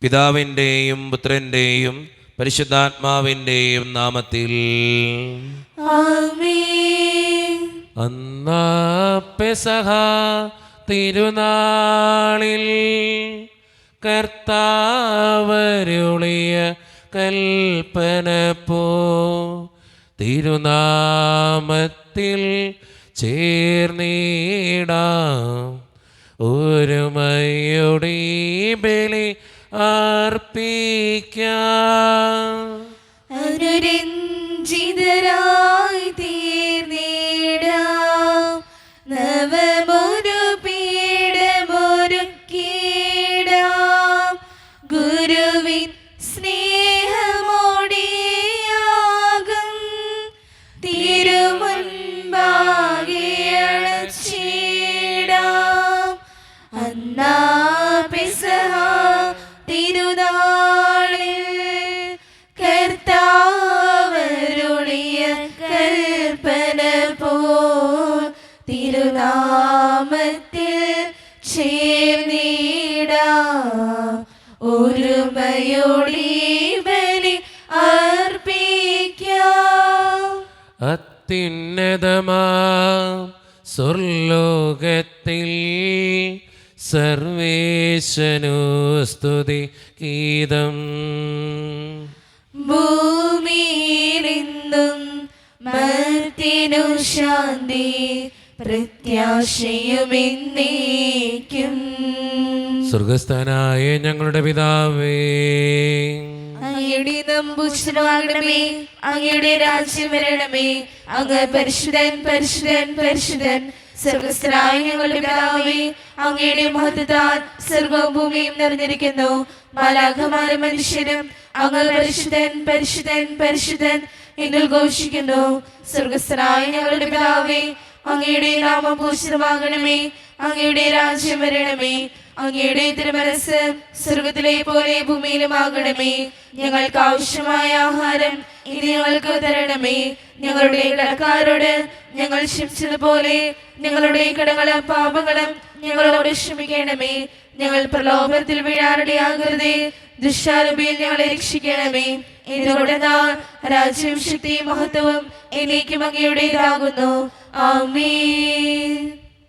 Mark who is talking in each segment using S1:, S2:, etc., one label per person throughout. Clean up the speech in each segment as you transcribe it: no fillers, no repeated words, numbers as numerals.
S1: പിതാവിൻ്റെയും പുത്രൻ്റെയും പരിശുദ്ധാത്മാവിൻ്റെയും നാമത്തിൽ
S2: ആമേൻ.
S1: അന്നാ പെസഹ തിരുനാളിൽ കർത്താവരുളിയ കൽപ്പന പോ തിരുനാമത്തിൽ ചേർന്നിടാം ഒരുമയോടെ ബലി അർപ്പിക്കാം.
S2: അനുരഞ്ജിതരായി തീർന്നിടാം നവമൊരു പീഠമൊരുക്കിടാം ഗുരുവിൻ സ്നേഹമോടിയാകും തിരുമുൻപാകെ അണച്ചിടാം. അന്നാ പെസഹ തിരുനാളിൽ കർത്താവരുളിയ കൽപ്പന പോൽ തിരുനാമത്തിൽ ചേർന്നിടാം ഒരുമയോടെ ബലി അർപ്പിക്കാം.
S1: അത്യുന്നതമാം സ്വർലോകത്തിൽ സർവേശനു സ്തുതി ഗീതം.
S2: ഭൂമിയിലെന്നും മർത്യനു ശാന്തി പ്രത്യാശയുമെന്നേക്കും.
S1: സ്വർഗസ്ഥനായ ഞങ്ങളുടെ പിതാവേ,
S2: അങ്ങയുടെ നമ്പൂശനമാകണമേ, അങ്ങയുടെ രാജ്യം വരണമേ, അങ്ങ് പരിശുദ്ധൻ പരിശുദ്ധൻ പരിശുദ്ധൻ. സ്വർഗസ്ഥനായ ഞങ്ങളുടെ പിതാവേ, അങ്ങയുടെ മഹത്വത്താൽ സ്വർഗവും ഭൂമിയും നിറഞ്ഞിരിക്കുന്നു. മാലാഖമാരും മനുഷ്യരും അങ്ങ് പരിശുദ്ധൻ പരിശുദ്ധൻ പരിശുദ്ധൻ എന്ന് ഘോഷിക്കുന്നു. സ്വർഗസ്ഥനായ ഞങ്ങളുടെ പിതാവേ, അങ്ങയുടെ നാമം പൂജിതമാകണമേ, അങ്ങയുടെ രാജ്യം വരണമേ, അങ്ങയുടെ തിരുമനസ്സ് സ്വർഗത്തിലെ പോലെ ഭൂമിയിലുമാകണമേ. ഞങ്ങൾക്ക് ആവശ്യമായ ആഹാരം ഇനി ഞങ്ങൾക്ക് തരണമേ. ഞങ്ങളുടെ കടക്കാരോട് ഞങ്ങൾ ക്ഷമിച്ചതുപോലെ ഞങ്ങളുടെ കടങ്ങളും പാപങ്ങളും ഞങ്ങളോട് ക്ഷമിക്കണമേ. ഞങ്ങൾ പ്രലോഭനത്തിൽ വീഴാനിടയാകരുതേ, ദുഷ്ടാരൂപിയിൽ ഞങ്ങളെ രക്ഷിക്കണമേ. എന്തുകൊണ്ട് രാജ്യവും ശക്തിയും മഹത്വവും എന്നേക്കും അങ്ങയുടേതാകുന്നു. ആമേൻ.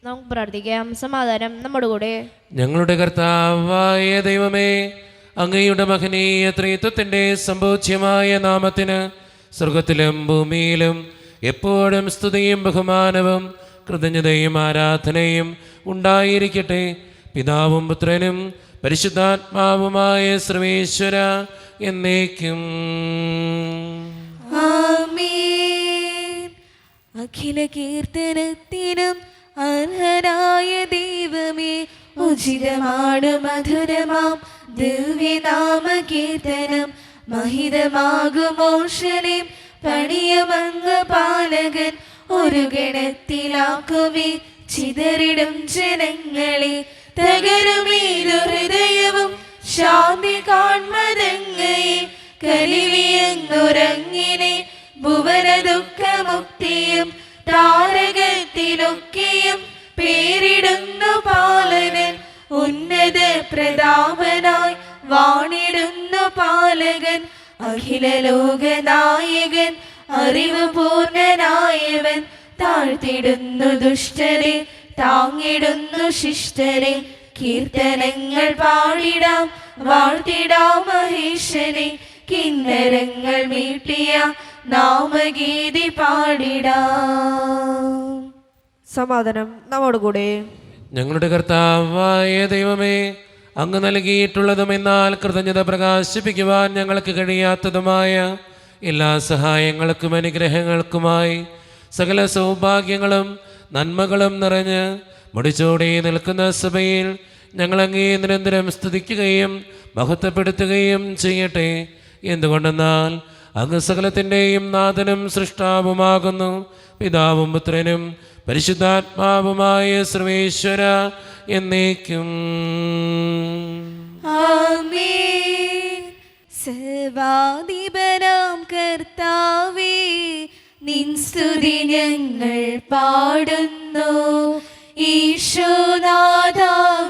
S3: നമുക്ക് പ്രാർത്ഥിക്കാം. സമാധാനം നമ്മുടെ കൂടെ.
S1: ഞങ്ങളുടെ കർത്താവായ ദൈവമേ, അങ്ങയുടെ മഹനീയ ത്രിത്വത്തിൻ്റെ സംഭോജ്യമായ നാമത്തിന് സ്വർഗത്തിലും ഭൂമിയിലും എപ്പോഴും സ്തുതിയും ബഹുമാനവും കൃതജ്ഞതയും ആരാധനയും ഉണ്ടായിരിക്കട്ടെ. പിതാവും പുത്രനും പരിശുദ്ധാത്മാവുമായ സർവേശ്വര എന്നേക്കും.
S2: ആമേൻ. അഖില കീർത്തനത്തിനും അർഹനായ ദൈവമേ, ഉചിതമാണ് മധുരമാം ദിവ്യനാമ കീർത്തനം. മഹിതമാകുമോഷനെ പണിയമങ്ങ് പാലകൻ ഒരു ഗണത്തിലാക്കുമേ ചിതറിടും ജനങ്ങളെ. തകരുമേതു ഹൃദയവും ശാന്തി കാൺമതങ്ങയെ കലിവിയങ്ങുറങ്ങിനെ ഭുവന ദുഃഖമുക്തിയും താരകത്തിലൊക്കെയും പേരിടുന്നു പാലകൻ. ഉന്നത പ്രതാപനായി വാണിടുന്നു പാലകൻ. അഖില ലോകനായകൻ അറിവ് പൂർണ്ണനായവൻ. താഴ്ത്തിടുന്നു ദുഷ്ടരെ താങ്ങിടുന്നു ശിഷ്ടരെ. കീർത്തനങ്ങൾ പാടിടാം വാഴ്ത്തിടാം മഹേശനെ. കിന്നരങ്ങൾ മീട്ടിയ നാമഗീതി പാടിടാം.
S3: സമാധാനം നമ്മോട് കൂടെ.
S1: ഞങ്ങളുടെ കർത്താവായ ദൈവമേ, അങ്ങ് നൽകിയിട്ടുള്ളതും എന്നാൽ കൃതജ്ഞത പ്രകാശിപ്പിക്കുവാൻ ഞങ്ങൾക്ക് കഴിയാത്തതുമായ എല്ലാ സഹായങ്ങൾക്കും അനുഗ്രഹങ്ങൾക്കുമായി സകല സൗഭാഗ്യങ്ങളും നന്മകളും നിറഞ്ഞ് മുടിച്ചോടി നിൽക്കുന്ന സഭയിൽ ഞങ്ങളങ്ങേ നിരന്തരം സ്തുതിക്കുകയും മഹത്വപ്പെടുത്തുകയും ചെയ്യട്ടെ. എന്തുകൊണ്ടെന്നാൽ അങ്ങ് സകലത്തിൻ്റെയും നാഥനും സൃഷ്ടാവുമാകുന്നു. പിതാവും പുത്രനും പരിശുദ്ധാത്മാവുമായ സർവേശ്വര എന്നേക്കും.
S2: ആമേൻ. സർവാധിപനാം കർത്താവേ, നിൻ സ്തുതി ഞങ്ങൾ പാടുന്നു. ഈശോനാഥ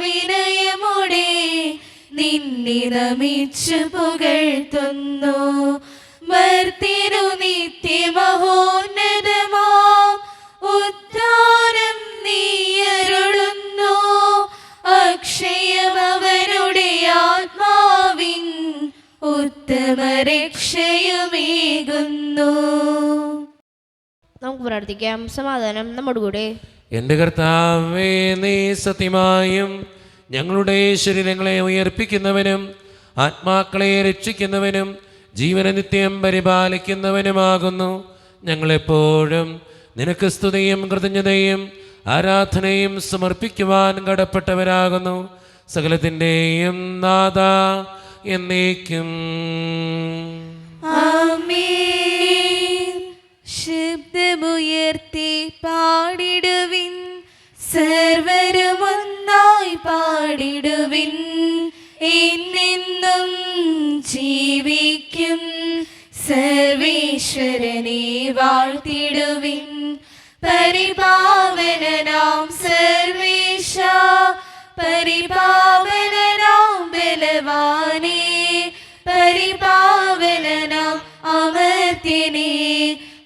S2: വിനയമോടെ നിന്നെ പാടി നമിച്ചു പുകഴ്ത്തുന്നു. മർത്തിനു നിത്യമഹോന്നതമാം ഉദ്ധാനം നീയരുളുന്നു. അക്ഷയമവനുടെ ആത്മാവിൻ ഉത്തമ രക്ഷയുമേകുന്നു.
S3: നമുക്ക് പ്രാർത്ഥിക്കാം. സമാധാനം നമ്മുടെ കൂടെ.
S1: എൻ്റെ കർത്താവേ, നീ സത്യമായും ഞങ്ങളുടെ ശരീരങ്ങളെ ഉയർപ്പിക്കുന്നവനും ആത്മാക്കളെ രക്ഷിക്കുന്നവനും ജീവന നിത്യം പരിപാലിക്കുന്നവനുമാകുന്നു. ഞങ്ങളെപ്പോഴും നിനക്ക് സ്തുതിയും കൃതജ്ഞതയും ആരാധനയും സമർപ്പിക്കുവാൻ കടപ്പെട്ടവരാകുന്നു. സകലത്തിൻ്റെയും നാഥ എന്നേക്കും.
S2: ആമേൻ. ശബ്ദമുയർത്തി പാടിടുവിൻ, സർവരും ഒന്നായി പാടിടുവിൻ. എന്നെന്നും ജീവിക്കും സർവേശ്വരനെ വാഴ്ത്തിടുവിൻ. പരിപാവനനാം സർവേശ, പരിപാവനനാം ബലവാനേ, പരിപാവനനാം അമർത്യനേ,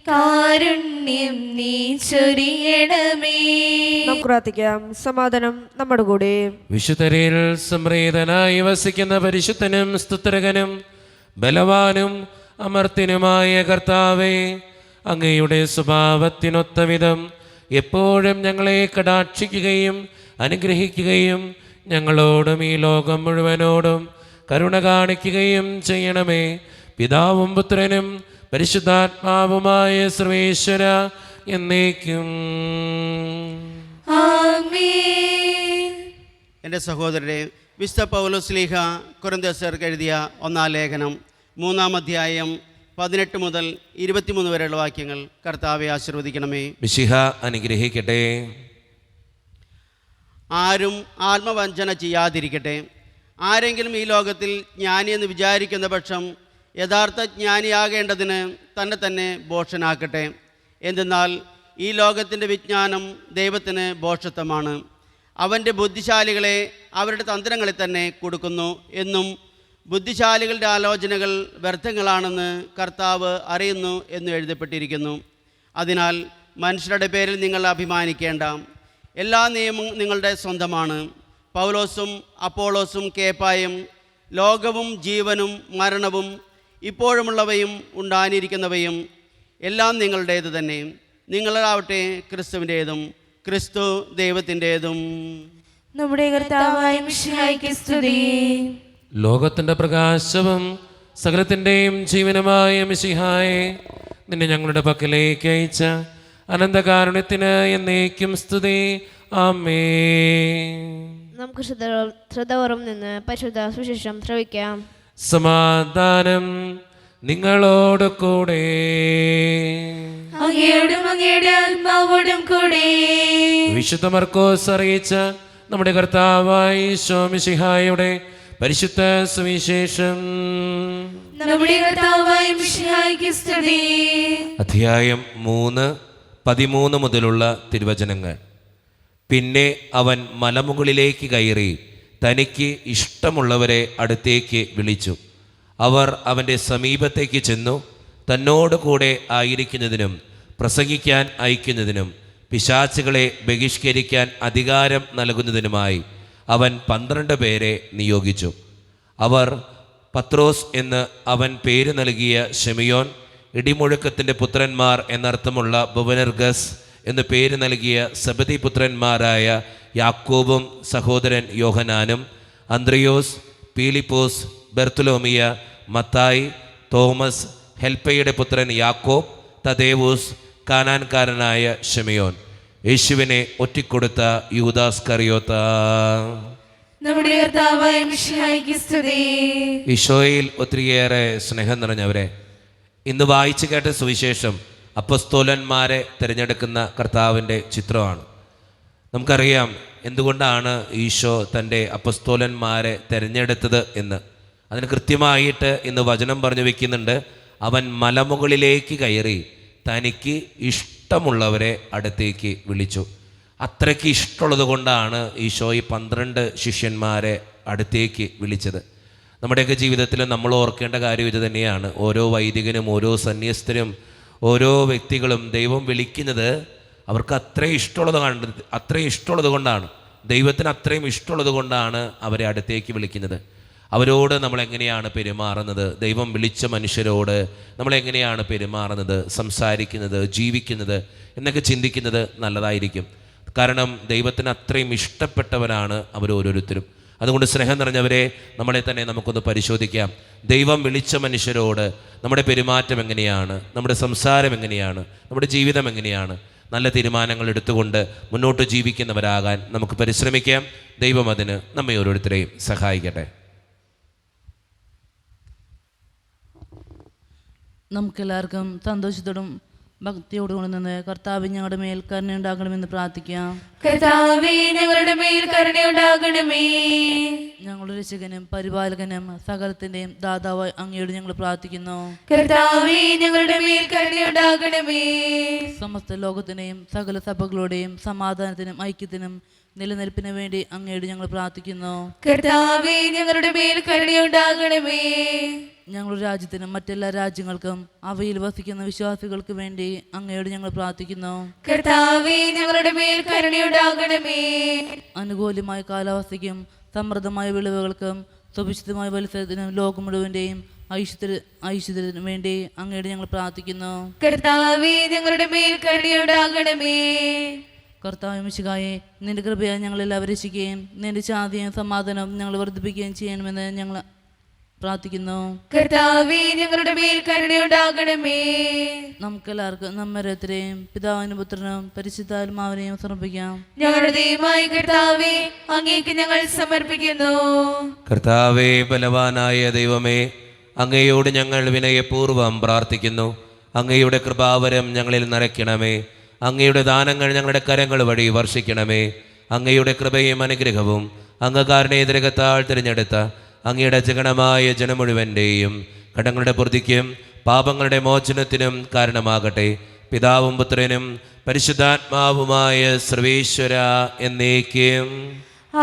S2: കാരുണ്യം നീ ചൊരിയണമേ.
S3: നമുക്ക് പ്രാർത്ഥിക്കാം. സമാധാനം നമ്മുടെ കൂടെ.
S1: വിശുദ്ധരിൽ സംപ്രീതനായി വസിക്കുന്ന പരിശുദ്ധനും സ്തുത്രകനും ബലവാനും അമർത്യനുമായ കർത്താവേ, അങ്ങയുടെ സ്വഭാവത്തിനൊത്ത വിധം എപ്പോഴും ഞങ്ങളെ കടാക്ഷിക്കുകയും അനുഗ്രഹിക്കുകയും ഞങ്ങളോടും ഈ ലോകം മുഴുവനോടും കരുണ കാണിക്കുകയും ചെയ്യണമേ. പിതാവും പുത്രനും പരിശുദ്ധാത്മാവുമായ സർവേശ്വര എന്നേക്കും.
S2: ആമേൻ.
S4: എൻ്റെ സഹോദരരെ, വിശുദ്ധ പൗലോസ്ലീഹ കൊരിന്ത്യർക്ക് എഴുതിയ 1-ാം ലേഖനം 3-ാം അധ്യായം 18 മുതൽ 23 വരെയുള്ള വാക്യങ്ങൾ കർത്താവെ ആശീർവദിക്കണമേ.
S1: മിശിഹ അനുഗ്രഹിക്കട്ടെ.
S4: ആരും ആത്മവഞ്ചന ചെയ്യാതിരിക്കട്ടെ. ആരെങ്കിലും ഈ ലോകത്തിൽ ജ്ഞാനിയെന്ന് വിചാരിക്കുന്ന പക്ഷം യഥാർത്ഥ ജ്ഞാനിയാകേണ്ടതിന് തന്നെ തന്നെ ഭോഷനാക്കട്ടെ. എന്തെന്നാൽ ഈ ലോകത്തിൻ്റെ വിജ്ഞാനം ദൈവത്തിന് ഭോഷത്വമാണ്. അവൻ്റെ ബുദ്ധിശാലികളെ അവരുടെ തന്ത്രങ്ങളിൽ തന്നെ കൊടുക്കുന്നു എന്നും ബുദ്ധിശാലികളുടെ ആലോചനകൾ വ്യർത്ഥങ്ങളാണെന്ന് കർത്താവ് അറിയുന്നു എന്നും എഴുതപ്പെട്ടിരിക്കുന്നു. അതിനാൽ മനുഷ്യരുടെ പേരിൽ നിങ്ങൾ അഭിമാനിക്കേണ്ട. എല്ലാ നിയമവും നിങ്ങളുടെ സ്വന്തമാണ്. പൗലോസും അപ്പോളോസും കേപ്പായും ലോകവും ജീവനും മരണവും ഇപ്പോഴുമുള്ളവയും ഉണ്ടായിരിക്കുന്നവയും എല്ലാം നിങ്ങളുടേത് തന്നെ. നിങ്ങളാവട്ടെ ക്രിസ്തുവിൻ്റേതും ക്രിസ്തു ദൈവത്തിൻ്റേതും.
S2: നമ്മുടെ കർത്താവായ മിശിഹായ്ക്ക് സ്തുതി.
S1: ലോകത്തിൻ്റെ പ്രകാശവും സകലത്തിൻ്റെയും ജീവനുമായ മിശിഹായെ, നിന്നെ ഞങ്ങളുടെ പക്കലേക്ക് അയച്ച അനന്തകാരുണ്യത്തിന് എന്നേക്കും സ്തുതി. ആമേൻ.
S3: നമുക്ക് ശ്രദ്ധപൂർവ്വം നിന്ന് പരിശുദ്ധ സുവിശേഷം ശ്രവിക്കാം.
S1: സമാധാനം നിങ്ങളോട് കൂടെ.
S2: അങ്ങയോടും അങ്ങയുടെ ആത്മാവോടും കൂടെ.
S1: വിശുദ്ധ മർക്കോസ് അറിയിച്ച നമ്മുടെ കർത്താവായ ഈശോ മിശിഹായുടെ പരിശുദ്ധ സുവിശേഷം.
S2: നമ്മുടെ കർത്താവായ മിശിഹായ്ക്ക് സ്തുതി.
S1: അധ്യായം 3:13 മുതലുള്ള തിരുവചനങ്ങൾ. പിന്നെ അവൻ മലമുകളിലേക്ക് കയറി തനിക്ക് ഇഷ്ടമുള്ളവരെ അടുത്തേക്ക് വിളിച്ചു. അവർ അവൻ്റെ സമീപത്തേക്ക് ചെന്നു. തന്നോട് കൂടെ ആയിരിക്കുന്നതിനും പ്രസംഗിക്കാൻ അയക്കുന്നതിനും പിശാചുകളെ ബഹിഷ്കരിക്കാൻ അധികാരം നൽകുന്നതിനുമായി അവൻ 12 പേരെ നിയോഗിച്ചു. അവർ പത്രോസ് എന്ന് അവൻ പേര് നൽകിയ ശിമയോൻ, ഇടിമുഴക്കത്തിൻ്റെ പുത്രന്മാർ എന്നർത്ഥമുള്ള ബുവനർഗസ് എന്ന് പേര് നൽകിയ സെബദി പുത്രന്മാരായ യാക്കോബും സഹോദരൻ യോഹനാനും, അന്ത്രയോസ്, പീലിപ്പോസ്, ബർത്തുലോമിയ, മത്തായി, തോമസ്, ഹെൽപ്പയുടെ പുത്രൻ യാക്കോബ്, തദേവൂസ്, കാനാൻകാരനായ ശിമയോൻ, യേശുവിനെ ഒറ്റിക്കൊടുത്ത യൂദാസ്കറിയോത്ത.
S2: നമ്മുടെ കർത്താവായ മിശിഹായ്ക്ക് സ്തുതി.
S1: ഈശോയിൽ ഒത്തിരിയേറെ സ്നേഹം നിറഞ്ഞവരെ, ഇന്ന് വായിച്ചു കേട്ട സുവിശേഷം അപ്പസ്തോലന്മാരെ തിരഞ്ഞെടുക്കുന്ന കർത്താവിൻ്റെ ചിത്രമാണ്. നമുക്കറിയാം എന്തുകൊണ്ടാണ് ഈശോ തൻ്റെ അപ്പസ്തോലന്മാരെ തിരഞ്ഞെടുത്തത് എന്ന്. അതിന് കൃത്യമായിട്ട് ഇന്ന് വചനം പറഞ്ഞു വയ്ക്കുന്നുണ്ട്. അവൻ മലമുകളിലേക്ക് കയറി തനിക്ക് ഇഷ്ടമുള്ളവരെ അടുത്തേക്ക് വിളിച്ചു. അത്രയ്ക്ക് ഇഷ്ടമുള്ളത് കൊണ്ടാണ് ഈശോ ഈ 12 ശിഷ്യന്മാരെ അടുത്തേക്ക് വിളിച്ചത്. നമ്മുടെയൊക്കെ ജീവിതത്തിൽ നമ്മൾ ഓർക്കേണ്ട കാര്യം ഇത് തന്നെയാണ്. ഓരോ വൈദികനും ഓരോ സന്യസ്തരും ഓരോ വ്യക്തികളും ദൈവം വിളിക്കുന്നത് അവർക്ക് അത്രയും ഇഷ്ടമുള്ളത് കൊണ്ടാണ്. ദൈവത്തിന് അത്രയും ഇഷ്ടമുള്ളത് കൊണ്ടാണ് അവരെ അടുത്തേക്ക് വിളിക്കുന്നത്. അവരോട് നമ്മളെങ്ങനെയാണ് പെരുമാറുന്നത്, ദൈവം വിളിച്ച മനുഷ്യരോട് നമ്മളെങ്ങനെയാണ് പെരുമാറുന്നത്, സംസാരിക്കുന്നത്, ജീവിക്കുന്നത് എന്നൊക്കെ ചിന്തിക്കുന്നത് നല്ലതായിരിക്കും. കാരണം ദൈവത്തിന് അത്രയും ഇഷ്ടപ്പെട്ടവരാണ് അവരോരോരുത്തരും. അതുകൊണ്ട് സ്നേഹം നിറഞ്ഞവരെ, നമ്മളെ തന്നെ നമുക്കൊന്ന് പരിശോധിക്കാം. ദൈവം വിളിച്ച മനുഷ്യരോട് നമ്മുടെ പെരുമാറ്റം എങ്ങനെയാണ്, നമ്മുടെ സംസാരം എങ്ങനെയാണ്, നമ്മുടെ ജീവിതം എങ്ങനെയാണ്? നല്ല തീരുമാനങ്ങൾ എടുത്തുകൊണ്ട് മുന്നോട്ട് ജീവിക്കുന്നവരാകാൻ നമുക്ക് പരിശ്രമിക്കാം. ദൈവം അതിന് നമ്മെ ഓരോരുത്തരെയും സഹായിക്കട്ടെ.
S5: നമുക്കെല്ലാവർക്കും സന്തോഷത്തോടും ഭക്തിയോടും നിന്ന് കർത്താവ് ഞങ്ങളുടെ മേൽ കരുണയുണ്ടാകണമെന്ന് പ്രാർത്ഥിക്കാം.
S2: കർത്താവേ, ഞങ്ങളുടെ മേൽ കരുണയുണ്ടാകണമേ.
S5: ഞങ്ങളുടെ രക്ഷകനും പരിപാലകനും സകലത്തിന്റെയും ദാതാവായി അങ്ങയോട് ഞങ്ങൾ പ്രാർത്ഥിക്കുന്നു.
S2: കർത്താവേ, ഞങ്ങളുടെ മേൽ കരുണയുണ്ടാകണമേ.
S5: സമസ്ത ലോകത്തിനെയും സകല സഭകളുടെയും സമാധാനത്തിനും ഐക്യത്തിനും നിലനിൽപ്പിന് വേണ്ടി അങ്ങയോട് ഞങ്ങൾ പ്രാർത്ഥിക്കുന്നു.
S2: കർത്താവേ, ഞങ്ങളുടെ മേൽ കരുണയുണ്ടാകണമേ.
S5: ഞങ്ങളുടെ രാജ്യത്തിനും മറ്റെല്ലാ രാജ്യങ്ങൾക്കും അവയിൽ വസിക്കുന്ന വിശ്വാസികൾക്ക് വേണ്ടി അങ്ങയോട് ഞങ്ങൾ പ്രാർത്ഥിക്കുന്നു.
S2: കർത്താവേ, ഞങ്ങളുടെ മേൽ കരുണയുണ്ടാകണമേ.
S5: അനുകൂലമായ കാലാവസ്ഥയ്ക്കും സമൃദ്ധമായ വിളവുകൾക്കും സുഭിക്ഷിതമായ മത്സരത്തിനും ലോകം മുഴുവൻ്റെയും ഐശ്വര്യത്തിനും വേണ്ടി അങ്ങയോട് ഞങ്ങൾ പ്രാർത്ഥിക്കുന്നു.
S2: കർത്താവേ, ഞങ്ങളുടെ മേൽ കരുണയുണ്ടാകണമേ.
S5: കർത്താവ് മിശിഹായെ, നിന്റെ കൃപയാൽ ഞങ്ങൾ എല്ലാവരും രക്ഷിക്കുകയും നിന്റെ ശാന്തിയും സമാധാനവും ഞങ്ങൾ വർദ്ധിപ്പിക്കുകയും ചെയ്യണമെന്ന് ഞങ്ങൾ പ്രാർത്ഥിക്കുന്നു.
S2: കർത്താവേ, ഞങ്ങളുടെ മേൽ കരുണയുണ്ടാകണമേ.
S5: നമുക്കെല്ലാവർക്കും നമ്മോരോരുത്തരെയും പിതാവിനും പുത്രനും പരിശുദ്ധാത്മാവിനെയും സമർപ്പിക്കാം.
S2: ഞങ്ങളുടെ ദൈവമായ കർത്താവേ, അങ്ങേക്ക് ഞങ്ങൾ സമർപ്പിക്കുന്നു.
S1: കർത്താവേ, ബലവാനായ ദൈവമേ, അങ്ങയോട് ഞങ്ങൾ വിനയപൂർവ്വം പ്രാർത്ഥിക്കുന്നു. അങ്ങയുടെ കൃപാവരം ഞങ്ങളിൽ നിറയ്ക്കണമേ. അങ്ങയുടെ ദാനങ്ങൾ ഞങ്ങളുടെ കരങ്ങൾ വഴി വർഷിക്കണമേ. അങ്ങയുടെ കൃപയും അനുഗ്രഹവും അങ്ങകാരുടെ എതിരകത്താൽ തിരഞ്ഞെടുത്ത അങ്ങയുടെ ജഗണമായ ജനം മുഴുവൻ്റെയും കടങ്ങളുടെ പൂർത്തിക്കും പാപങ്ങളുടെ മോചനത്തിനും കാരണമാകട്ടെ. പിതാവും പുത്രനും പരിശുദ്ധാത്മാവുമായ സർവേശ്വര എന്നേക്കും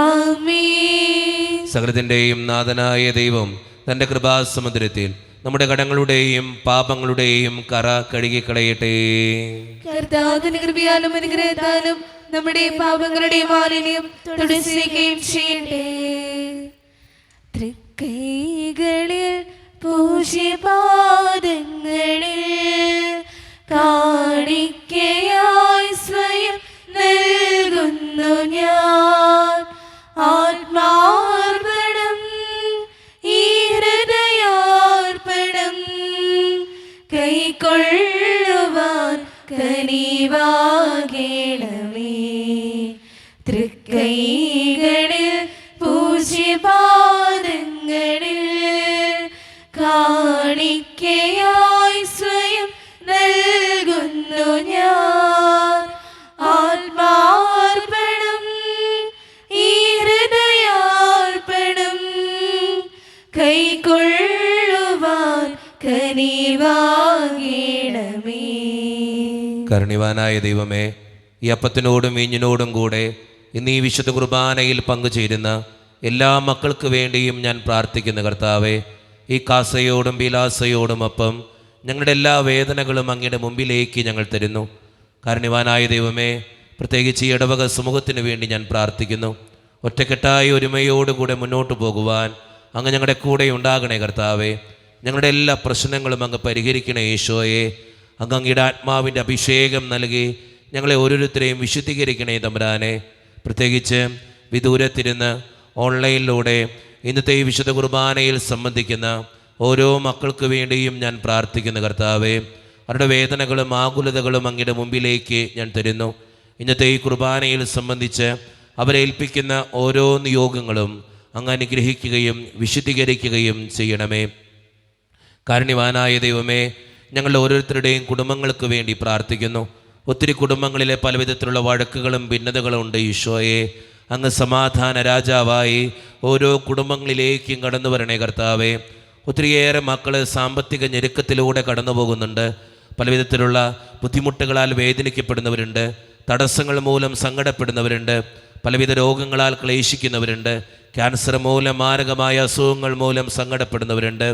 S2: ആമേൻ.
S1: സകലത്തിൻ്റെയും നാഥനായ ദൈവം തൻ്റെ കൃപാസമുദ്രത്തിൽ നമ്മുടെ കടങ്ങളുടെയും പാപങ്ങളുടെയും കറ കഴുകിക്കളയട്ടെ.
S2: കർത്താവിന്റെ കൃപയാലും അനുഗ്രഹത്താലും നമ്മുടെ പാപങ്ങളുടെ മാലിന്യം തുടച്ചിരിക്കുകയും ചെയ്യട്ടെ. തൃക്കൈകളിൽ പൂജ്യപാദങ്ങളിൽ കാണിക്കയായി സ്വയം നൽകുന്നു ഞാൻ. ആത്മാർപ്പണം, ഈ ഹൃദയാർപ്പണം കൈക്കൊള്ളുവാൻ കനിവാകണമേ. തൃക്കൈകളിൽ പൂജ്യപാദങ്ങളിൽ കാണിക്കയായി സ്വയം നൽകുന്നു ഞാൻ. ആത്മാർപ്പണം, ഈ ഹൃദയാർപ്പണം കൈക്കൊള്ളുവാൻ കനിവാകണമേ.
S1: കരുണിവാനായ ദൈവമേ, ഈ അപ്പത്തിനോടും വീഞ്ഞിനോടും കൂടെ ഇന്ന് ഈ വിശുദ്ധ കുർബാനയിൽ പങ്കുചേരുന്ന എല്ലാ മക്കൾക്ക് വേണ്ടിയും ഞാൻ പ്രാർത്ഥിക്കുന്ന കർത്താവേ, ഈ കാസയോടും ബിലാസയോടും ഒപ്പം ഞങ്ങളുടെ എല്ലാ വേദനകളും അങ്ങയുടെ മുമ്പിലേക്ക് ഞങ്ങൾ തരുന്നു. കാരുണ്യവാനായ ദൈവമേ, പ്രത്യേകിച്ച് ഈ ഇടവക സമൂഹത്തിന് വേണ്ടി ഞാൻ പ്രാർത്ഥിക്കുന്നു. ഒറ്റക്കെട്ടായി ഒരുമയോടുകൂടെ മുന്നോട്ട് പോകുവാൻ അങ്ങ് ഞങ്ങളുടെ കൂടെ ഉണ്ടാകണേ കർത്താവേ. ഞങ്ങളുടെ എല്ലാ പ്രശ്നങ്ങളും അങ്ങ് പരിഹരിക്കണേ ഈശോയെ. അങ്ങയുടെ ആത്മാവിൻ്റെ അഭിഷേകം നൽകി ഞങ്ങളെ ഓരോരുത്തരെയും വിശുദ്ധീകരിക്കണേ തമ്പുരാനെ. പ്രത്യേകിച്ച് വിദൂരത്തിരുന്ന് ഓൺലൈനിലൂടെ ഇന്നത്തെ ഈ വിശുദ്ധ കുർബാനയിൽ സംബന്ധിക്കുന്ന ഓരോ മക്കൾക്ക് വേണ്ടിയും ഞാൻ പ്രാർത്ഥിക്കുന്നു കർത്താവേ. അവരുടെ വേദനകളും ആകുലതകളും അങ്ങയുടെ മുമ്പിലേക്ക് ഞാൻ തരുന്നു. ഇന്നത്തെ ഈ കുർബാനയിൽ സംബന്ധിച്ച് അവരേൽപ്പിക്കുന്ന ഓരോ നിയോഗങ്ങളും അങ്ങ് അനുഗ്രഹിക്കുകയും വിശുദ്ധീകരിക്കുകയും ചെയ്യണമേ. കാരുണ്യവാനായ ദൈവമേ, ഞങ്ങളുടെ ഓരോരുത്തരുടെയും കുടുംബങ്ങൾക്ക് വേണ്ടി പ്രാർത്ഥിക്കുന്നു. ഒത്തിരി കുടുംബങ്ങളിലെ പലവിധത്തിലുള്ള വഴക്കുകളും ഭിന്നതകളും ഉണ്ട് ഈശോയെ. അങ്ങ് സമാധാന രാജാവായി ഓരോ കുടുംബങ്ങളിലേക്കും കടന്നു വരണേ കർത്താവേ. ഒത്തിരിയേറെ മക്കൾ സാമ്പത്തിക ഞെരുക്കത്തിലൂടെ കടന്നു പോകുന്നുണ്ട്. പലവിധത്തിലുള്ള ബുദ്ധിമുട്ടുകളാൽ വേദനിക്കപ്പെടുന്നവരുണ്ട്. തടസ്സങ്ങൾ മൂലം സങ്കടപ്പെടുന്നവരുണ്ട്. പലവിധ രോഗങ്ങളാൽ ക്ലേശിക്കുന്നവരുണ്ട്. ക്യാൻസർ മൂലം, മാരകമായ അസുഖങ്ങൾ മൂലം സങ്കടപ്പെടുന്നവരുണ്ട്.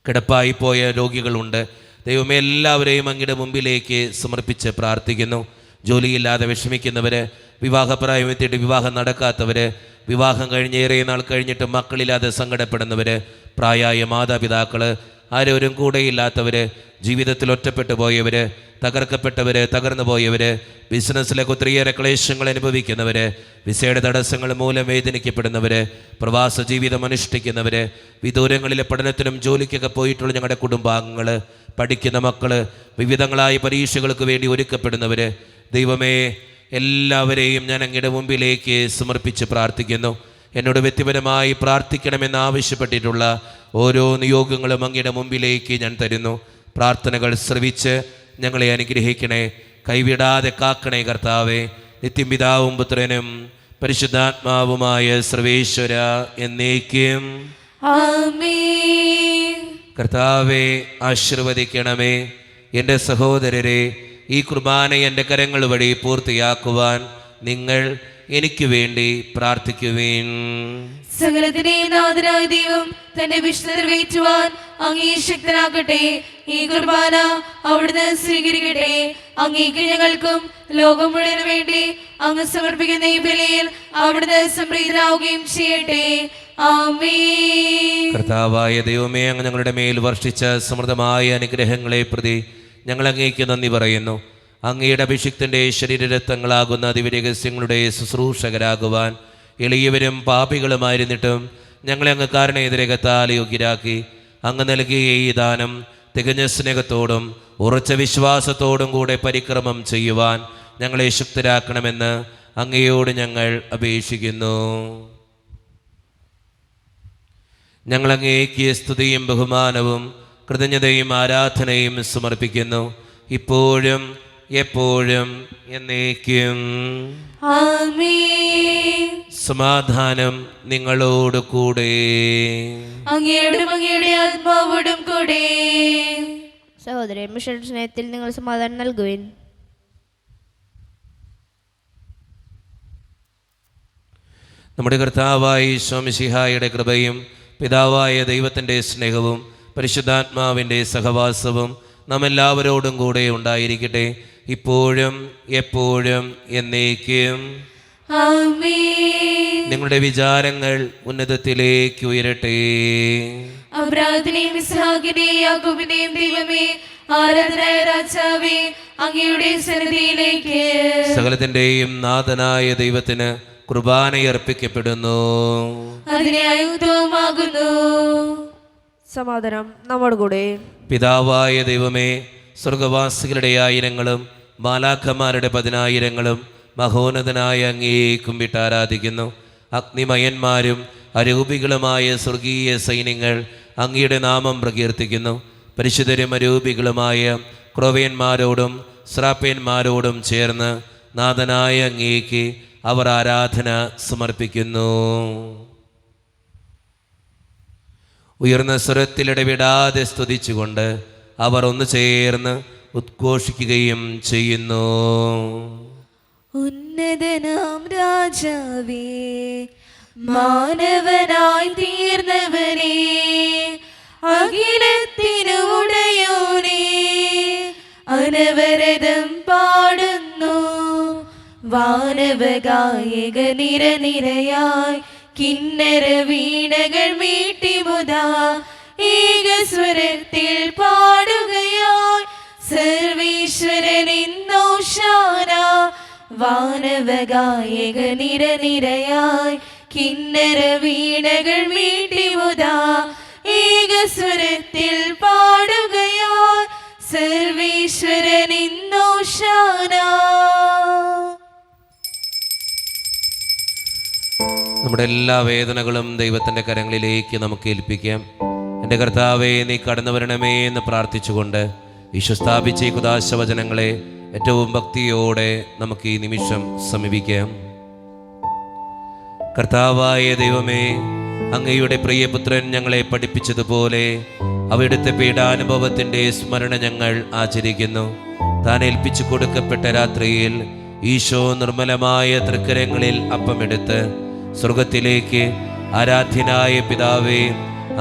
S1: കിടപ്പായി പോയ രോഗികളുണ്ട്. ദൈവമേ, എല്ലാവരെയും അങ്ങയുടെ മുമ്പിലേക്ക് സമർപ്പിച്ച് പ്രാർത്ഥിക്കുന്നു. ജോലിയില്ലാതെ വിഷമിക്കുന്നവർ, വിവാഹപ്രായമെത്തിയിട്ട് വിവാഹം നടക്കാത്തവർ, വിവാഹം കഴിഞ്ഞ് ഏറെ നാൾ കഴിഞ്ഞിട്ട് മക്കളില്ലാതെ സങ്കടപ്പെടുന്നവർ, പ്രായമായ മാതാപിതാക്കൾ, ആരോരും കൂടെയില്ലാത്തവർ, ജീവിതത്തിൽ ഒറ്റപ്പെട്ടു പോയവർ, തകർക്കപ്പെട്ടവർ, തകർന്നു പോയവർ, ബിസിനസ്സിലൊക്കെ ഒത്തിരിയേറെ ക്ലേശങ്ങൾ അനുഭവിക്കുന്നവർ, വിസയുടെ തടസ്സങ്ങൾ മൂലം വേദനിക്കപ്പെടുന്നവർ, പ്രവാസ ജീവിതം അനുഷ്ഠിക്കുന്നവർ, വിദൂരങ്ങളിലെ പഠനത്തിനും ജോലിക്കൊക്കെ പോയിട്ടുള്ള ഞങ്ങളുടെ കുടുംബാംഗങ്ങൾ, പഠിക്കുന്ന മക്കൾ, വിവിധങ്ങളായ പരീക്ഷകൾക്ക് വേണ്ടി ഒരുക്കപ്പെടുന്നവർ, ദൈവമേ, എല്ലാവരെയും ഞാൻ അങ്ങയുടെ മുമ്പിലേക്ക് സമർപ്പിച്ച് പ്രാർത്ഥിക്കുന്നു. എന്നോട് വ്യക്തിപരമായി പ്രാർത്ഥിക്കണമെന്ന് ആവശ്യപ്പെട്ടിട്ടുള്ള ഓരോ നിയോഗങ്ങളും അങ്ങയുടെ മുമ്പിലേക്ക് ഞാൻ തരുന്നു. പ്രാർത്ഥനകൾ ശ്രവിച്ച് ഞങ്ങളെ അനുഗ്രഹിക്കണേ, കൈവിടാതെ കാക്കണേ കർത്താവേ. നിത്യം പിതാവും പുത്രനും പരിശുദ്ധാത്മാവുമായ സർവേശ്വര എന്നേക്കും
S2: ആമേൻ.
S1: കർത്താവെ ആശീർവദിക്കണമേ. എൻ്റെ സഹോദരരെ, ഈ കുർബാന എൻ്റെ കരങ്ങൾ വഴി പൂർത്തിയാക്കുവാൻ നിങ്ങൾ എനിക്ക് വേണ്ടി പ്രാർത്ഥിക്കുവിൻ.
S2: സകലത്തിന്റെയും നാഥനായ ദൈവം തന്റെ വിശുദ്ധ നിറവേറ്റുവാൻ അങ്ങേ ശക്തനാക്കട്ടെ. ഈ കുർബാന അവിടുന്ന് സ്വീകരിക്കട്ടെ. അങ്ങേക്ക് ഞങ്ങൾക്കും ലോകം മുഴുവനും വേണ്ടി അങ്ങ് സമർപ്പിക്കുന്ന ഈ ബലിയിൽ അവിടുന്ന് സംപ്രീതനാവുകയും ചെയ്യട്ടെ. ആമേൻ.
S1: കർത്താവായ ദൈവമേ, അങ്ങ് ഞങ്ങളുടെ മേൽ വർഷിച്ച സമൃദ്ധമായ അനുഗ്രഹങ്ങളെ പ്രതി ഞങ്ങൾ അങ്ങേക്ക് നന്ദി പറയുന്നു. അങ്ങയുടെ അഭിഷിക്തൻ്റെ ശരീരരത്നങ്ങളാകുന്ന ദിവ്യരഹസ്യങ്ങളുടെ ശുശ്രൂഷകരാകുവാൻ എളിയവരും പാപികളുമായിരുന്നിട്ടും ഞങ്ങളെ അങ്ങ് കാരണേതരകത്താൽ യോഗ്യരാക്കി. അങ്ങ് നൽകിയ ഈ ദാനം തികഞ്ഞ സ്നേഹത്തോടും ഉറച്ച വിശ്വാസത്തോടും കൂടെ പരിക്രമം ചെയ്യുവാൻ ഞങ്ങളെ ശക്തരാക്കണമെന്ന് അങ്ങയോട് ഞങ്ങൾ അപേക്ഷിക്കുന്നു. ഞങ്ങൾ അങ്ങേക്ക് സ്തുതിയും ബഹുമാനവും കൃതജ്ഞതയും ആരാധനയും സമർപ്പിക്കുന്നു, ഇപ്പോഴും എപ്പോഴും എന്നേക്കും.
S2: ആമേൻ.
S1: സമാധാനം നിങ്ങളോട് കൂടെ.
S2: അങ്ങയോടും അങ്ങയുടെ ആത്മാവോടും കൂടെ.
S3: സഹോദരൻ, മിഷൻ സ്നേഹത്തിൽ നിങ്ങൾ സമാധാനം നൽകുവിൻ.
S1: നമ്മുടെ കർത്താവായ ഈശോ മിശിഹായുടെ കൃപയും പിതാവായ ദൈവത്തിൻ്റെ സ്നേഹവും പരിശുദ്ധാത്മാവിൻ്റെ സഹവാസവും നാം എല്ലാവരോടും കൂടെ ഉണ്ടായിരിക്കട്ടെ, ഇപ്പോഴും എപ്പോഴും എന്നേക്കും.
S2: ആമേൻ.
S1: നിങ്ങളുടെ വിചാരങ്ങൾ ഉന്നതത്തിലേക്ക് ഉയരട്ടെ.
S2: അബ്രാഹത്തിനെയും ഇസ്ഹാക്കിനെയും യാക്കോബിനെയും ദൈവമേ, ആരാധനായ രാജാവേ, അങ്ങയുടെ സന്നിധിയിലേക്ക്
S1: സകലത്തിൻ്റെയും നാഥനായ ദൈവത്തിന് കുർബാനയർപ്പിക്കപ്പെടുന്നു.
S2: അതിനെ ആയുധവുമാകുന്നു.
S6: സമാധാനം നമ്മോട് കൂടെ.
S1: പിതാവായ ദൈവമേ, സ്വർഗവാസികളുടെ ആയിരങ്ങളും മാലാഖമാരുടെ 10,000 മഹോന്നതനായ അങ്ങേ കുമ്പിട്ട് ആരാധിക്കുന്നു. അഗ്നിമയന്മാരും അരൂപികളുമായ സ്വർഗീയ സൈന്യങ്ങൾ അങ്ങയുടെ നാമം പ്രകീർത്തിക്കുന്നു. പരിശുദ്ധരും അരൂപികളുമായ ക്രോവേന്മാരോടും ശ്രാപ്യന്മാരോടും ചേർന്ന് നാഥനായ അങ്ങേക്ക് അവർ ആരാധന സമർപ്പിക്കുന്നു. ഉയർന്ന സ്വരത്തിലിടവിടാതെ സ്തുതിച്ചുകൊണ്ട് അവർ ഒന്ന് ചേർന്ന് ഉദ്ഘോഷിക്കുകയും ചെയ്യുന്നു.
S2: ഉന്നതനാം രാജാവേ, മാനവനായി തീർന്നവനേ, അഖിലത്തിനു ഉടയോനേ, അനവരതം പാടുന്നു വാനവഗായക നിരനിരയായി. കിന്നര വീണകൾ മീട്ടിമുതാ ഏകസ്വരത്തിൽ പാടുകയായി. സർവീശ്വരൻ ഇന്നോശാന വാനവഗായക നിരനിരയായി. കിന്നര വീണകൾ മീട്ടിമുതാ ഏകസ്വരത്തിൽ പാടുകയായി. സർവീശ്വരൻ ഇന്നോശാന.
S1: നമ്മുടെ എല്ലാ വേദനകളും ദൈവത്തിൻ്റെ കരങ്ങളിലേക്ക് നമുക്ക് ഏൽപ്പിക്കാം. എൻ്റെ കർത്താവേ, നീ കടന്നു വരണമേ എന്ന് പ്രാർത്ഥിച്ചുകൊണ്ട് ഈശോ സ്ഥാപിച്ച ഈ കുദാശവചനങ്ങളെ ഏറ്റവും ഭക്തിയോടെ നമുക്ക് ഈ നിമിഷം സമീപിക്കാം. കർത്താവായ ദൈവമേ, അങ്ങയുടെ പ്രിയപുത്രൻ ഞങ്ങളെ പഠിപ്പിച്ചതുപോലെ അവിടുത്തെ പീഡാനുഭവത്തിൻ്റെ സ്മരണ ഞങ്ങൾ ആചരിക്കുന്നു. താൻ ഏൽപ്പിച്ചു കൊടുക്കപ്പെട്ട രാത്രിയിൽ ഈശോ നിർമ്മലമായ തൃക്കരങ്ങളിൽ അപ്പമെടുത്ത് സ്വർഗത്തിലേക്ക് ആരാധ്യനായ പിതാവേ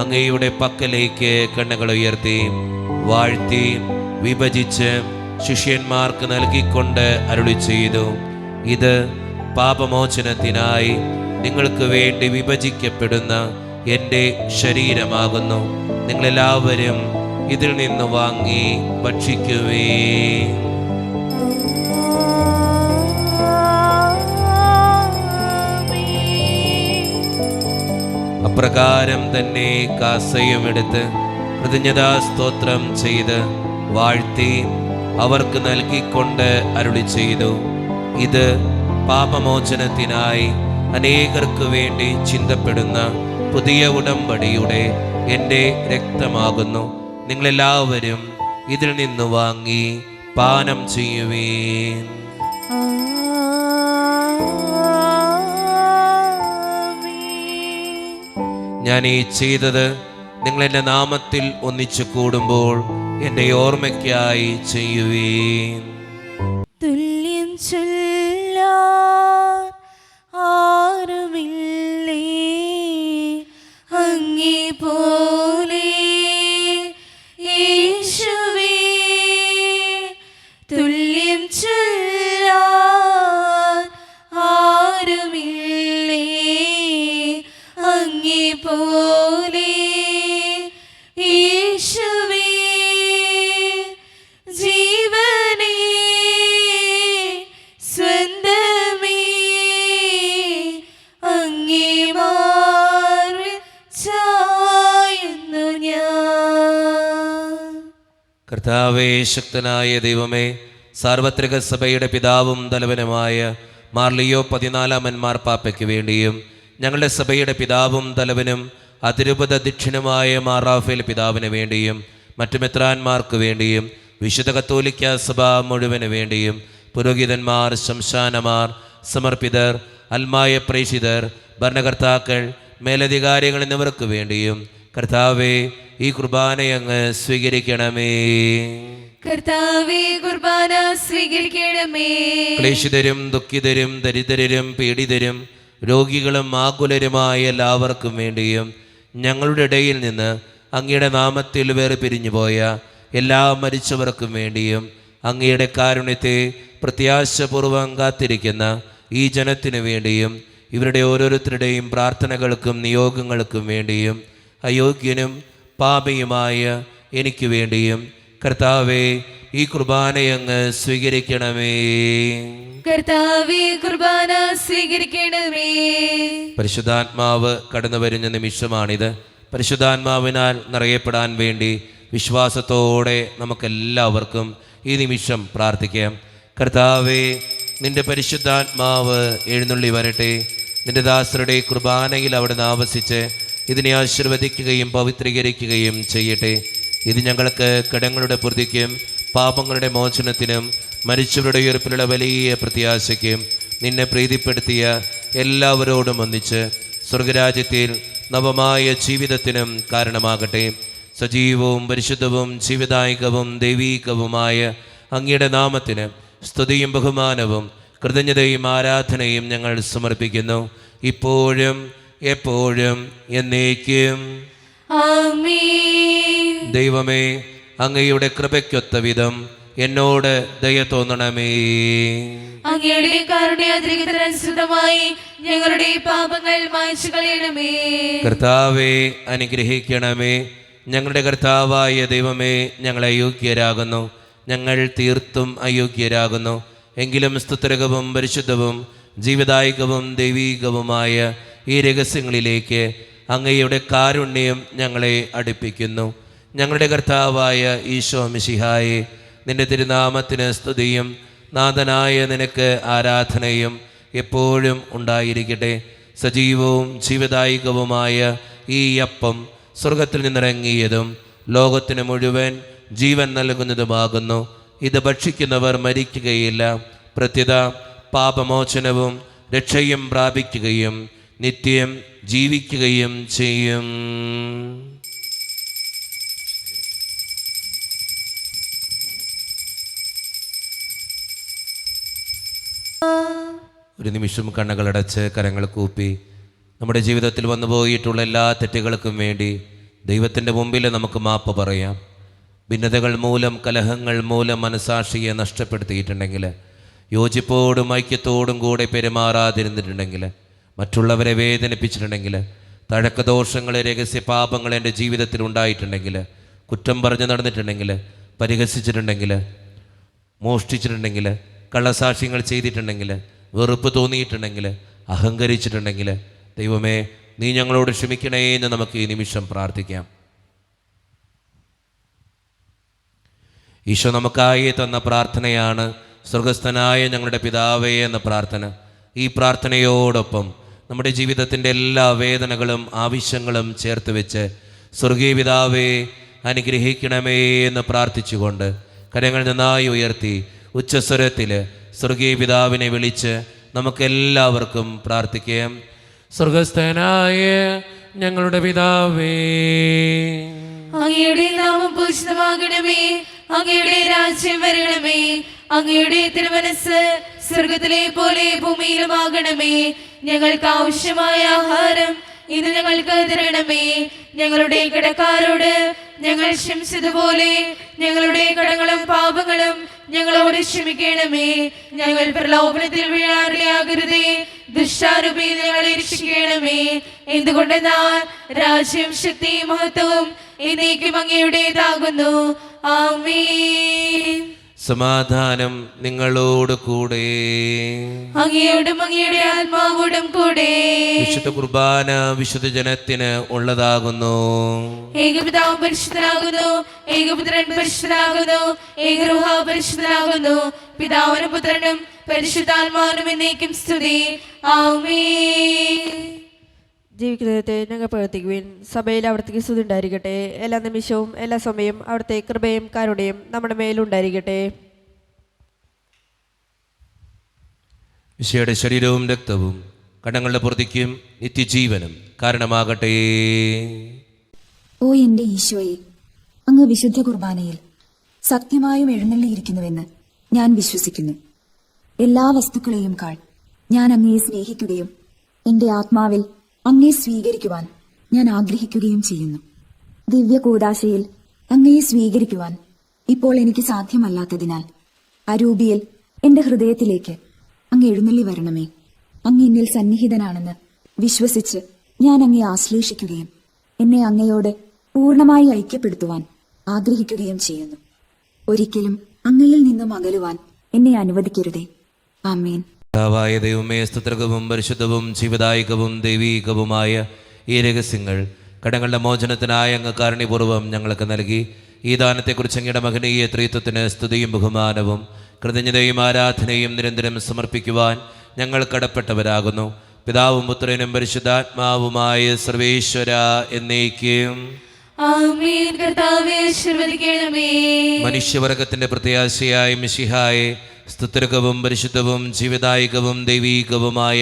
S1: അങ്ങയുടെ പക്കലേക്ക് കണ്ണുകൾ ഉയർത്തി വാഴ്ത്തി വിഭജിച്ച് ശിഷ്യന്മാർക്ക് നൽകിക്കൊണ്ട് അരുളി ചെയ്തു, ഇത് പാപമോചനത്തിനായി നിങ്ങൾക്ക് വേണ്ടി വിഭജിക്കപ്പെടുന്ന എൻ്റെ ശരീരമാകുന്നു. നിങ്ങളെല്ലാവരും ഇതിൽ നിന്ന് വാങ്ങി ഭക്ഷിക്കുവേ. അപ്രകാരം തന്നെ കാസയും എടുത്ത് കൃതജ്ഞതാ സ്തോത്രം ചെയ്ത് വാഴ്ത്തി അവർക്ക് നൽകിക്കൊണ്ട് അരുളി ചെയ്തു, ഇത് പാപമോചനത്തിനായി അനേകർക്ക് വേണ്ടി ചിന്തപ്പെടുന്ന പുതിയ ഉടമ്പടിയുടെ എൻ്റെ രക്തമാകുന്നു. നിങ്ങളെല്ലാവരും ഇതിൽ നിന്ന് വാങ്ങി പാനം ചെയ്യുവീൻ. ഞാൻ ഈ ചെയ്തത് നിങ്ങൾ എൻ്റെ നാമത്തിൽ ഒന്നിച്ചു കൂടുമ്പോൾ എൻ്റെ ഓർമ്മയ്ക്കായി ചെയ്യുവീൻ.
S2: തുല്യം ചൊല്ലാൻ ആരുമില്ലേ അങ്ങേ പോലെ യേശുവേ, തുല്യം ചൊല്ലാൻ ആരുമില്ലേ അങ്ങേ പോലെ യേശുവേ, ജീവനേ സ്വന്തമേ അങ്ങേ മാറിൽ ചായുന്നു ഞാൻ.
S1: കർത്താവേ, ശക്തനായ ദൈവമേ, സാർവത്രിക സഭയുടെ പിതാവും തലവനുമായ മാർ ലിയോ 14 മാർപ്പാപ്പയ്ക്ക് വേണ്ടിയും ഞങ്ങളുടെ സഭയുടെ പിതാവും തലവനും അതിരൂപത അധ്യക്ഷനുമായ മാർ റാഫേൽ പിതാവിന് വേണ്ടിയും മറ്റു മെത്രാന്മാർക്ക് വേണ്ടിയും വിശുദ്ധ കത്തോലിക്ക സഭ മുഴുവന് വേണ്ടിയും പുരോഹിതന്മാർ, ശംശാനമാർ, സമർപ്പിതർ, അൽമായ പ്രേഷിതർ, ഭരണകർത്താക്കൾ, മേലധികാരികൾ എന്നിവർക്ക് വേണ്ടിയും കർത്താവേ, ഈ കുർബാനയങ്ങ് സ്വീകരിക്കണമേ.
S2: കർത്താവേ, കുർബാന സ്വീകരിക്കണമേ.
S1: ക്ലേശിതരും ദുഃഖിതരും ദരിദ്രരും പീഡിതരും രോഗികളും ആകുലരുമായ എല്ലാവർക്കും വേണ്ടിയും ഞങ്ങളുടെ ഇടയിൽ നിന്ന് അങ്ങയുടെ നാമത്തിൽ വേർപിരിഞ്ഞുപോയ എല്ലാ മരിച്ചവർക്കും വേണ്ടിയും അങ്ങയുടെ കാരുണ്യത്തെ പ്രത്യാശപൂർവം കാത്തിരിക്കുന്ന ഈ ജനത്തിനു വേണ്ടിയും ഇവരുടെ ഓരോരുത്തരുടെയും പ്രാർത്ഥനകൾക്കും നിയോഗങ്ങൾക്കും വേണ്ടിയും അയോഗ്യനും പാപിയുമായ എനിക്ക് വേണ്ടിയും കർത്താവേ, ഈ കുർബാനയങ്ങ് സ്വീകരിക്കണമേ.
S2: കർത്താവേ, കുർബാന സ്വീകരിക്കണമേ.
S1: പരിശുദ്ധാത്മാവ് കടന്നു വരുന്ന നിമിഷമാണിത്. പരിശുദ്ധാത്മാവിനാൽ നിറയപ്പെടാൻ വേണ്ടി വിശ്വാസത്തോടെ നമുക്കെല്ലാവർക്കും ഈ നിമിഷം പ്രാർത്ഥിക്കാം. കർത്താവേ, നിന്റെ പരിശുദ്ധാത്മാവ് എഴുന്നള്ളി വരട്ടെ. നിന്റെ ദാസരുടെ കുർബാനയിൽ അവിടുന്ന് ആവസിച്ച് ഇതിനെ ആശീർവദിക്കുകയും പവിത്രീകരിക്കുകയും ചെയ്യട്ടെ. ഇത് ഞങ്ങൾക്ക് കടങ്ങളുടെ പൂർത്തിക്കും പാപങ്ങളുടെ മോചനത്തിനും മരിച്ചവരുടെ ഉയർപ്പിലുള്ള വലിയ പ്രത്യാശയ്ക്കും നിന്നെ പ്രീതിപ്പെടുത്തിയ എല്ലാവരോടും ഒന്നിച്ച് സ്വർഗരാജ്യത്തിൽ നവമായ ജീവിതത്തിനും കാരണമാകട്ടെ. സജീവവും പരിശുദ്ധവും ജീവദായകവും ദൈവീകവുമായ അങ്ങയുടെ നാമത്തിന് സ്തുതിയും ബഹുമാനവും കൃതജ്ഞതയും ആരാധനയും ഞങ്ങൾ സമർപ്പിക്കുന്നു, ഇപ്പോഴും എപ്പോഴും എന്നേക്കും.
S2: ആമേൻ.
S1: ദൈവമേ, അങ്ങയുടെ കൃപയ്ക്കൊത്ത വിധം എന്നോട് ദയ തോന്നണമേ.
S2: അങ്ങയുടെ കാരുണ്യാതിരികതനുസൃതമായി ഞങ്ങളുടെ പാപങ്ങൾ മായ്ച്ചു കളയണമേ.
S1: കർത്താവേ, അനുഗ്രഹിക്കണമേ. ഞങ്ങളുടെ കർത്താവായ ദൈവമേ, ഞങ്ങൾ അയോഗ്യരാകുന്നു, ഞങ്ങൾ തീർത്തും അയോഗ്യരാകുന്നു. എങ്കിലും സ്തുത്യർഹവും പരിശുദ്ധവും ജീവദായകവും ദൈവീകവുമായ ഈ രഹസ്യങ്ങളിലേക്ക് അങ്ങയുടെ കാരുണ്യം ഞങ്ങളെ അടുപ്പിക്കുന്നു. ഞങ്ങളുടെ കർത്താവായ ഈശോ മിശിഹായെ, നിന്റെ തിരുനാമത്തിന് സ്തുതിയും നാഥനായ നിനക്ക് ആരാധനയും എപ്പോഴും ഉണ്ടായിരിക്കട്ടെ. സജീവവും ജീവദായകവുമായ ഈ അപ്പം സ്വർഗത്തിൽ നിന്നിറങ്ങിയതും ലോകത്തിന് മുഴുവൻ ജീവൻ നൽകുന്നതുമാകുന്നു. ഇത് ഭക്ഷിക്കുന്നവർ മരിക്കുകയില്ല, പ്രത്യുത പാപമോചനവും രക്ഷയും പ്രാപിക്കുകയും നിത്യം ജീവിക്കുകയും ചെയ്യും. ഒരു നിമിഷം കണ്ണുകളടച്ച് കരങ്ങൾ കൂപ്പി നമ്മുടെ ജീവിതത്തിൽ വന്നു പോയിട്ടുള്ള എല്ലാ തെറ്റുകൾക്കും വേണ്ടി ദൈവത്തിൻ്റെ മുമ്പിൽ നമുക്ക് മാപ്പ് പറയാം. ഭിന്നതകൾ മൂലം, കലഹങ്ങൾ മൂലം മനസാക്ഷിയെ നഷ്ടപ്പെടുത്തിയിട്ടുണ്ടെങ്കിൽ, യോജിപ്പോടും ഐക്യത്തോടും കൂടെ പെരുമാറാതിരുന്നിട്ടുണ്ടെങ്കിൽ, മറ്റുള്ളവരെ വേദനിപ്പിച്ചിട്ടുണ്ടെങ്കിൽ, തഴക്കദോഷങ്ങൾ, രഹസ്യ പാപങ്ങൾ എൻ്റെ ജീവിതത്തിൽ ഉണ്ടായിട്ടുണ്ടെങ്കിൽ, കുറ്റം പറഞ്ഞു നടന്നിട്ടുണ്ടെങ്കിൽ, പരിഹസിച്ചിട്ടുണ്ടെങ്കിൽ, മോഷ്ടിച്ചിട്ടുണ്ടെങ്കിൽ, കള്ളസാക്ഷ്യങ്ങൾ ചെയ്തിട്ടുണ്ടെങ്കിൽ, വെറുപ്പ് തോന്നിയിട്ടുണ്ടെങ്കിൽ, അഹങ്കരിച്ചിട്ടുണ്ടെങ്കിൽ, ദൈവമേ നീ ഞങ്ങളോട് ക്ഷമിക്കണേ എന്ന് നമുക്ക് ഈ നിമിഷം പ്രാർത്ഥിക്കാം. ഈശോ നമുക്കായി തന്ന പ്രാർത്ഥനയാണ് സ്വർഗസ്ഥനായ ഞങ്ങളുടെ പിതാവേ എന്ന പ്രാർത്ഥന. ഈ പ്രാർത്ഥനയോടൊപ്പം നമ്മുടെ ജീവിതത്തിൻ്റെ എല്ലാ വേദനകളും ആവശ്യങ്ങളും ചേർത്ത് വെച്ച് സ്വർഗീയ പിതാവേ അനുഗ്രഹിക്കണമേ എന്ന് പ്രാർത്ഥിച്ചുകൊണ്ട് കരങ്ങൾ നന്നായി ഉയർത്തി ഉച്ചസ്വരത്തിൽ സ്വർഗീയ പിതാവിനെ വിളിച്ച് നമുക്കെല്ലാവർക്കും പ്രാർത്ഥിക്കാം. സ്വർഗസ്ഥനായ ഞങ്ങളുടെ പിതാവേ,
S2: അങ്ങയുടെ നാമം പൂജിതമാകണമേ, അങ്ങയുടെ രാജ്യം വരണമേ, അങ്ങയുടെ തിരുമനസ്സ് സ്വർഗത്തിലെ പോലെ ഭൂമിയിലുമാകണമേ. ഞങ്ങൾക്ക് ആവശ്യമായ ആഹാരം ഇന്ന് ഞങ്ങൾക്ക് തരണമേ. ഞങ്ങളുടെ കടക്കാരോട് ഞങ്ങൾ ക്ഷമിച്ചതുപോലെ ഞങ്ങളുടെ കടങ്ങളും പാപങ്ങളും ഞങ്ങളോട് ക്ഷമിക്കണമേ. ഞങ്ങൾ പ്രലോഭനത്തിൽ വീഴാറിയാകരുതേ, ദുഷ്ടാരൂപി ഞങ്ങളെ രക്ഷിക്കണമേ. എന്തുകൊണ്ടെന്നാൽ രാജ്യം, ശക്തിയും മഹത്വവും എന്നേക്കും അങ്ങയുടേതാകുന്നു. ആമേൻ.
S1: സമാധാനം നിങ്ങളോട് കൂടെ,
S2: അങ്ങയോടും അങ്ങയുടെ ആത്മാവോടും കൂടെ.
S1: വിശുദ്ധ കുർബാന വിശുദ്ധ ജനത്തിന് ഉള്ളതാകുന്നു.
S2: ഏകപിതാവ് പരിശുദ്ധനാകുന്നു, ഏകപുത്രൻ പരിശുദ്ധനാകുന്നു, ഏകരൂഹ പരിശുദ്ധനാകുന്നു. പിതാവിനും പുത്രനും പരിശുദ്ധാത്മാവിനും എന്നേക്കും സ്തുതി. ആമേൻ.
S6: ജീവിക്കുന്നത്തെ ഞങ്ങൾ പ്രവർത്തിക്കുവിൻ. സഭയിൽ അവിടത്തേക്ക് സ്തുതി ഉണ്ടായിരിക്കട്ടെ. എല്ലാ നിമിഷവും എല്ലാ സമയവും അവിടുത്തെ കൃപയും കാരുണ്യവും നമ്മുടെ മേലുണ്ടായിരിക്കട്ടെ.
S1: ഈശോയുടെ ശരീരവും രക്തവും കടങ്ങളുടെ പൂർത്തിക്കും നിത്യജീവനും കാരണമാകട്ടെ.
S7: ഓ എന്റെ ഈശോയെ, അങ്ങ് വിശുദ്ധ കുർബാനയിൽ സത്യമായും എഴുന്നള്ളിയിരിക്കുന്നുവെന്ന് ഞാൻ വിശ്വസിക്കുന്നു. എല്ലാ വസ്തുക്കളെയും കാൾ ഞാൻ അങ്ങയെ സ്നേഹിക്കുകയും എന്റെ ആത്മാവിൽ അങ്ങയെ സ്വീകരിക്കുവാൻ ഞാൻ ആഗ്രഹിക്കുകയും ചെയ്യുന്നു. ദിവ്യ കൂദാശയിൽ അങ്ങയെ സ്വീകരിക്കുവാൻ ഇപ്പോൾ എനിക്ക് സാധ്യമല്ലാത്തതിനാൽ അരൂപിയിൽ എന്റെ ഹൃദയത്തിലേക്ക് അങ്ങ് എഴുന്നള്ളി വരണമേ. അങ്ങ് എന്നിൽ സന്നിഹിതനാണെന്ന് വിശ്വസിച്ച് ഞാൻ അങ്ങയെ ആശ്ലേഷിക്കുകയും എന്നെ അങ്ങയോട് പൂർണ്ണമായി ഐക്യപ്പെടുത്തുവാൻ ആഗ്രഹിക്കുകയും ചെയ്യുന്നു. ഒരിക്കലും അങ്ങയിൽ നിന്നും അകലുവാൻ എന്നെ അനുവദിക്കരുതേ. ആമേൻ.
S1: കർത്താവായ ദൈവമേ, സ്തുത്യർഹവും പരിശുദ്ധവും ജീവദായകവും ദൈവീകവുമായ ഈ രഹസ്യങ്ങൾ കടങ്ങളുടെ മോചനത്തിനായ അങ്ങ് കാരുണ്യപൂർവ്വം ഞങ്ങൾക്ക് നൽകി. ഈ ദാനത്തെക്കുറിച്ച് അങ്ങയുടെ മഹനീയ ത്രിത്വത്തിന് സ്തുതിയും ബഹുമാനവും കൃതജ്ഞതയും ആരാധനയും നിരന്തരം സമർപ്പിക്കുവാൻ ഞങ്ങൾ കടപ്പെട്ടവരാകുന്നു. പിതാവും പുത്രനും പരിശുദ്ധാത്മാവുമായ സർവേശ്വര എന്നേക്കും
S2: ആമേൻ. കർത്താവേ ആശീർവദിക്കണമേ.
S1: മനുഷ്യവർഗത്തിന്റെ പ്രത്യാശയായ മിശിഹായെ, സ്തുത്യർഹവും പരിശുദ്ധവും ജീവദായകവും ദൈവീകവുമായ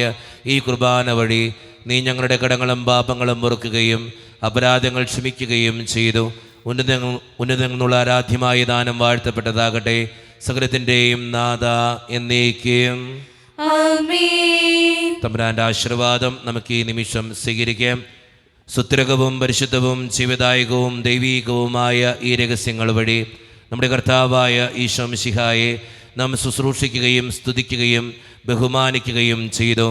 S1: ഈ കുർബാന വഴി നീ ഞങ്ങളുടെ കടങ്ങളും പാപങ്ങളും പൊറുക്കുകയും അപരാധങ്ങൾ ക്ഷമിക്കുകയും ചെയ്തു. ഉന്നതങ്ങളുള്ള ആരാധ്യമായ ദാനം വാഴ്ത്തപ്പെട്ടതാകട്ടെ. സകലത്തിൻ്റെയും നാഥ എന്നേക്കും
S2: ആമേൻ.
S1: തമ്പുരാന്റെ ആശീർവാദം നമുക്ക് ഈ നിമിഷം സ്വീകരിക്കാം. സുത്യർഹവും പരിശുദ്ധവും ജീവദായകവും ദൈവീകവുമായ ഈ രഹസ്യങ്ങൾ വഴി നമ്മുടെ കർത്താവായ ഈശോ മിശിഹായെ നാം ശുശ്രൂഷിക്കുകയും സ്തുതിക്കുകയും ബഹുമാനിക്കുകയും ചെയ്തു.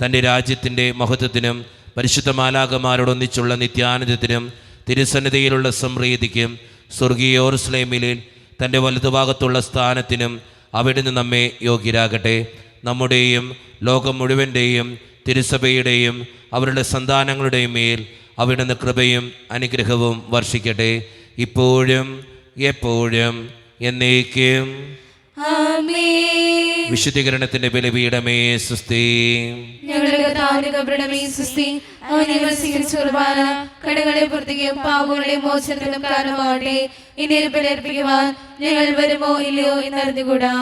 S1: തൻ്റെ രാജ്യത്തിൻ്റെ മഹത്വത്തിനും പരിശുദ്ധ മാലാഖമാരോടൊന്നിച്ചുള്ള നിത്യാനന്ദത്തിനും തിരുസന്നിധിയിലുള്ള സംപ്രീതിക്കും സ്വർഗീയ യെരൂശലേമിലെ തൻ്റെ വലതുഭാഗത്തുള്ള സ്ഥാനത്തിനും അവിടുന്ന് നമ്മെ യോഗ്യരാകട്ടെ. നമ്മുടെയും ലോകം മുഴുവൻ്റെയും തിരുസഭയുടെയും അവരുടെ സന്താനങ്ങളുടെയും മേൽ അവിടുന്ന് കൃപയും അനുഗ്രഹവും വർഷിക്കട്ടെ, ഇപ്പോഴും എപ്പോഴും എന്നേക്കും.
S2: ആമേൻ.
S1: വിശുദ്ധീകരണത്തിന്റെ ബലിപീഠമേ സ്വസ്തി.
S2: ഞങ്ങളുടെ കർത്താവിന്റെ കബറിടമേ സ്വസ്തി. അവൻ ഞങ്ങൾ സ്വീകരിച്ച കുർബാന കടങ്ങളെ പൂർത്തിക്കും പാപങ്ങളുടെ മോചനത്തിനും കാരണമാവട്ടെ. ഇനി ബലിയർപ്പിക്കുവാൻ ഞങ്ങൾ വരുമോ ഇല്ലയോ എന്നറിഞ്ഞുകൂടാ.